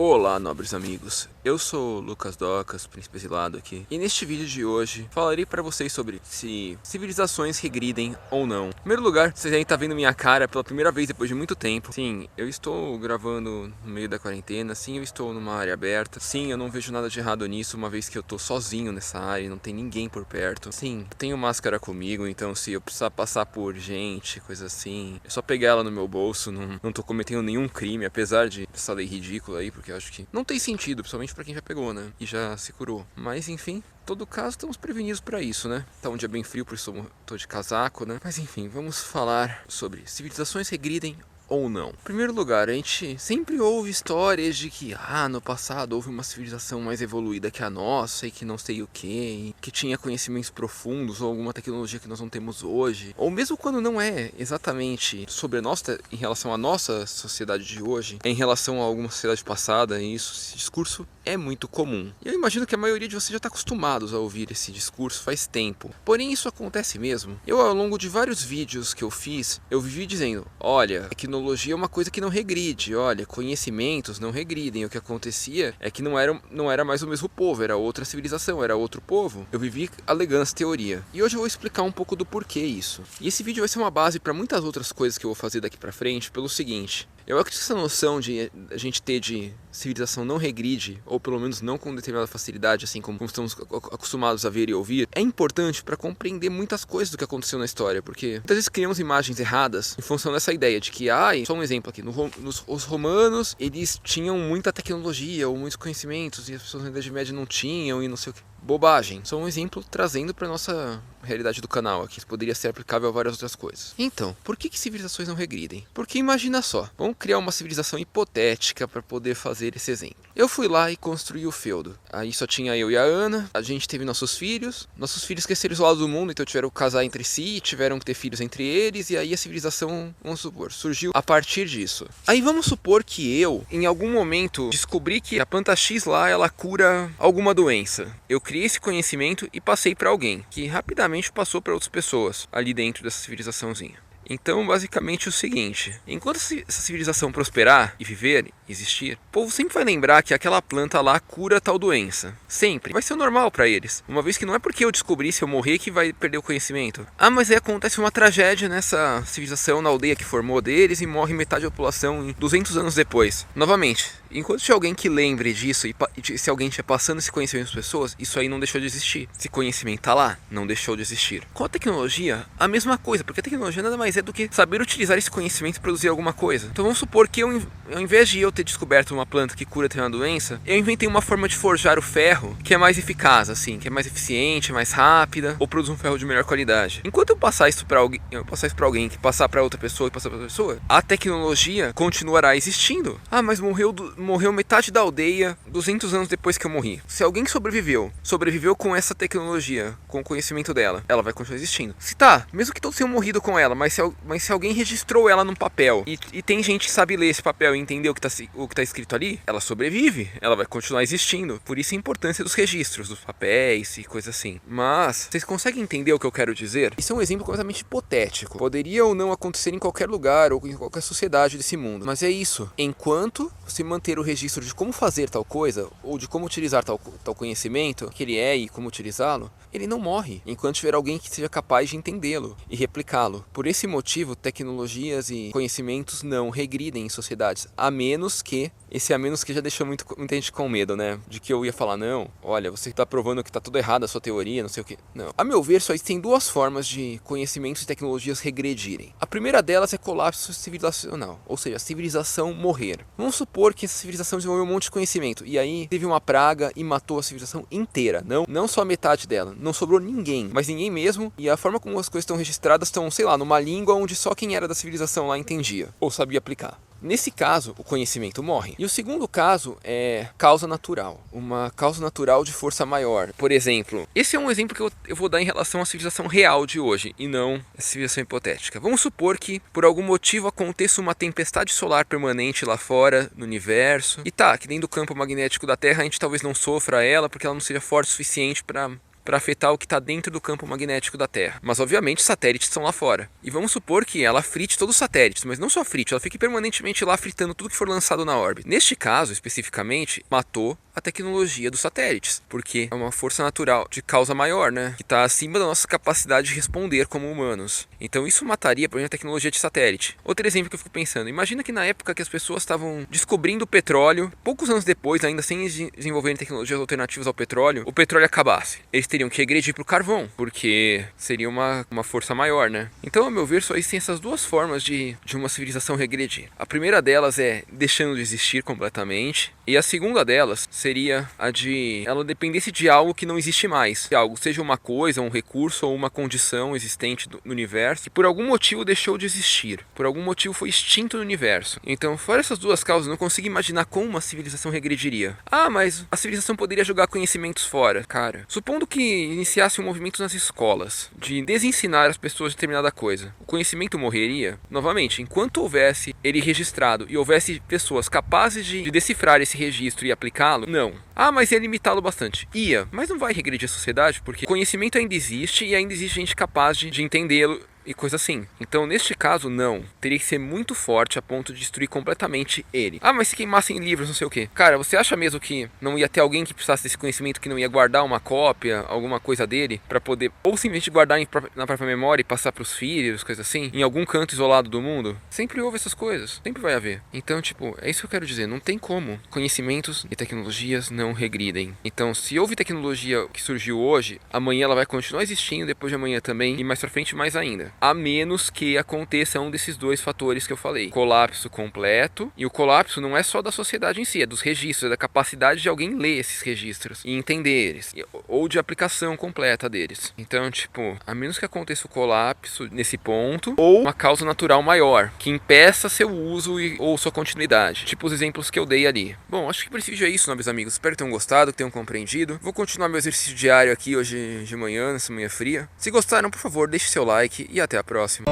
Olá, nobres amigos, eu sou o Lucas Docas, Príncipe Exilado aqui, e neste vídeo de hoje falarei para vocês sobre se civilizações regridem ou não. Em primeiro lugar, vocês aí estão vendo minha cara pela primeira vez depois de muito tempo. Sim, eu estou gravando no meio da quarentena, sim, eu estou numa área aberta, sim, eu não vejo nada de errado nisso, uma vez que eu estou sozinho nessa área e não tem ninguém por perto. Sim, eu tenho máscara comigo, então se eu precisar passar por gente, coisa assim, é só pegar ela no meu bolso, não tô cometendo nenhum crime, apesar de essa lei ridícula aí, porque eu acho que não tem sentido, principalmente pra quem já pegou, né? E já se curou. Mas enfim, em todo caso, estamos prevenidos pra isso, né? Tá um dia bem frio, por isso tô de casaco, né? Mas enfim, vamos falar sobre civilizações regridem ou não. Em primeiro lugar, a gente sempre ouve histórias de que no passado houve uma civilização mais evoluída que a nossa e que não sei o que tinha conhecimentos profundos ou alguma tecnologia que nós não temos hoje. Ou mesmo quando não é exatamente sobre a nossa, em relação à nossa sociedade de hoje, é em relação a alguma sociedade passada, e esse discurso é muito comum. E eu imagino que a maioria de vocês já está acostumados a ouvir esse discurso faz tempo. Porém, isso acontece mesmo. Eu, ao longo de vários vídeos que eu fiz, eu vivi dizendo, olha, tecnologia é uma coisa que não regride, olha, conhecimentos não regridem. O que acontecia é que não era mais o mesmo povo, era outra civilização, era outro povo. Eu vivi alegando essa teoria. E hoje eu vou explicar um pouco do porquê isso. E esse vídeo vai ser uma base para muitas outras coisas que eu vou fazer daqui pra frente, pelo seguinte. Eu acredito que essa noção de a gente ter de civilização não regride, ou pelo menos não com determinada facilidade, assim como estamos acostumados a ver e ouvir, é importante para compreender muitas coisas do que aconteceu na história, porque muitas vezes criamos imagens erradas em função dessa ideia de que, só um exemplo aqui, os romanos, eles tinham muita tecnologia ou muitos conhecimentos e as pessoas na Idade Média não tinham e não sei o que. Bobagem. Só um exemplo trazendo para nossa realidade do canal aqui. Isso poderia ser aplicável a várias outras coisas. Então, por que civilizações não regridem? Porque imagina só, vamos criar uma civilização hipotética para poder fazer esse exemplo. Eu fui lá e construí o feudo. Aí só tinha eu e a Ana, a gente teve nossos filhos cresceram isolados do mundo, então tiveram que casar entre si, tiveram que ter filhos entre eles, e aí a civilização, vamos supor, surgiu a partir disso. Aí vamos supor que eu, em algum momento, descobri que a planta X lá, ela cura alguma doença. Eu criei esse conhecimento e passei para alguém, que rapidamente passou para outras pessoas, ali dentro dessa civilizaçãozinha. Então, basicamente, é o seguinte, enquanto essa civilização prosperar e viver, existir, o povo sempre vai lembrar que aquela planta lá cura tal doença. Sempre. Vai ser o normal para eles. Uma vez que não é porque eu descobri, se eu morrer, que vai perder o conhecimento. Mas aí acontece uma tragédia nessa civilização, na aldeia que formou deles, e morre metade da população 200 anos depois. Novamente, enquanto tiver alguém que lembre disso, e se alguém estiver passando esse conhecimento às pessoas, isso aí não deixou de existir. Esse conhecimento tá lá, não deixou de existir. Com a tecnologia, a mesma coisa, porque a tecnologia nada mais é do que saber utilizar esse conhecimento e produzir alguma coisa. Então vamos supor que ao invés de eu ter descoberto uma planta que cura determinada doença, eu inventei uma forma de forjar o ferro que é mais eficaz, assim, que é mais eficiente, mais rápida, ou produz um ferro de melhor qualidade. Enquanto eu passar isso para alguém, que passar para outra pessoa e passar para outra pessoa, a tecnologia continuará existindo. Mas morreu metade da aldeia 200 anos depois que eu morri. Se alguém sobreviveu com essa tecnologia, com o conhecimento dela, ela vai continuar existindo. Mesmo que todos tenham morrido com ela, mas se alguém registrou ela num papel e tem gente que sabe ler esse papel e entender o que tá escrito ali, ela sobrevive, ela vai continuar existindo. Por isso a importância dos registros, dos papéis e coisas assim. Mas, vocês conseguem entender o que eu quero dizer? Isso é um exemplo completamente hipotético. Poderia ou não acontecer em qualquer lugar ou em qualquer sociedade desse mundo. Mas é isso. Enquanto você manter o registro de como fazer tal coisa, ou de como utilizar tal conhecimento, que ele é e como utilizá-lo, ele não morre, enquanto tiver alguém que seja capaz de entendê-lo e replicá-lo. Por esse motivo, tecnologias e conhecimentos não regridem em sociedades, a menos que já deixou muita gente com medo, né? De que eu ia falar, não, olha, você está provando que está tudo errado a sua teoria, não sei o que. Não. A meu ver, só existem duas formas de conhecimentos e tecnologias regredirem. A primeira delas é colapso civilizacional, ou seja, a civilização morrer. Vamos supor que essa civilização desenvolveu um monte de conhecimento, e aí teve uma praga e matou a civilização inteira. Não só a metade dela, não sobrou ninguém, mas ninguém mesmo, e a forma como as coisas estão registradas estão, sei lá, numa língua onde só quem era da civilização lá entendia, ou sabia aplicar. Nesse caso, o conhecimento morre. E o segundo caso é causa natural. Uma causa natural de força maior. Por exemplo, esse é um exemplo que eu vou dar em relação à civilização real de hoje, e não a civilização hipotética. Vamos supor que, por algum motivo, aconteça uma tempestade solar permanente lá fora, no universo. E que dentro do campo magnético da Terra a gente talvez não sofra ela, porque ela não seja forte o suficiente para para afetar o que está dentro do campo magnético da Terra. Mas obviamente os satélites estão lá fora. E vamos supor que ela frite todos os satélites, mas não só frite, ela fique permanentemente lá fritando tudo que for lançado na órbita. Neste caso, especificamente, matou a tecnologia dos satélites, porque é uma força natural de causa maior, né? Que está acima da nossa capacidade de responder como humanos. Então isso mataria, por exemplo, a tecnologia de satélite. Outro exemplo que eu fico pensando, imagina que na época que as pessoas estavam descobrindo o petróleo, poucos anos depois, ainda sem desenvolverem tecnologias alternativas ao petróleo, o petróleo acabasse. Eles teriam que regredir para o carvão, porque seria uma força maior, né? Então, ao meu ver, só existem essas duas formas de uma civilização regredir. A primeira delas é deixando de existir completamente, e a segunda delas seria a de ela dependesse de algo que não existe mais. Que algo seja uma coisa, um recurso ou uma condição existente no universo, que por algum motivo deixou de existir. Por algum motivo foi extinto no universo. Então, fora essas duas causas, eu não consigo imaginar como uma civilização regrediria. Ah, mas a civilização poderia jogar conhecimentos fora. Cara, supondo que iniciasse um movimento nas escolas de desensinar as pessoas determinada coisa, o conhecimento morreria? Novamente, enquanto houvesse ele registrado e houvesse pessoas capazes de decifrar esse registro e aplicá-lo, não. Ah, mas ia limitá-lo bastante. Ia, mas não vai regredir a sociedade, porque conhecimento ainda existe e ainda existe gente capaz de entendê-lo e coisa assim. Então, neste caso, não. Teria que ser muito forte a ponto de destruir completamente ele. Ah, mas se queimassem livros, não sei o que. Cara, você acha mesmo que não ia ter alguém que precisasse desse conhecimento, que não ia guardar uma cópia, alguma coisa dele, pra poder, ou simplesmente guardar na própria memória e passar pros filhos, coisa assim, em algum canto isolado do mundo? Sempre houve essas coisas. Sempre vai haver. Então, tipo, é isso que eu quero dizer. Não tem como. Conhecimentos e tecnologias não regridem. Então, se houve tecnologia que surgiu hoje, amanhã ela vai continuar existindo, depois de amanhã também, e mais pra frente mais ainda. A menos que aconteça um desses dois fatores que eu falei. Colapso completo. E o colapso não é só da sociedade em si, é dos registros, é da capacidade de alguém ler esses registros e entender eles. Ou de aplicação completa deles. Então, tipo, a menos que aconteça o colapso nesse ponto, ou uma causa natural maior, que impeça seu uso ou sua continuidade. Tipo os exemplos que eu dei ali. Bom, acho que por esse vídeo é isso, nobres amigos. Espero que tenham gostado, que tenham compreendido. Vou continuar meu exercício diário aqui hoje de manhã, nessa manhã fria. Se gostaram, por favor, deixe seu like e até a próxima.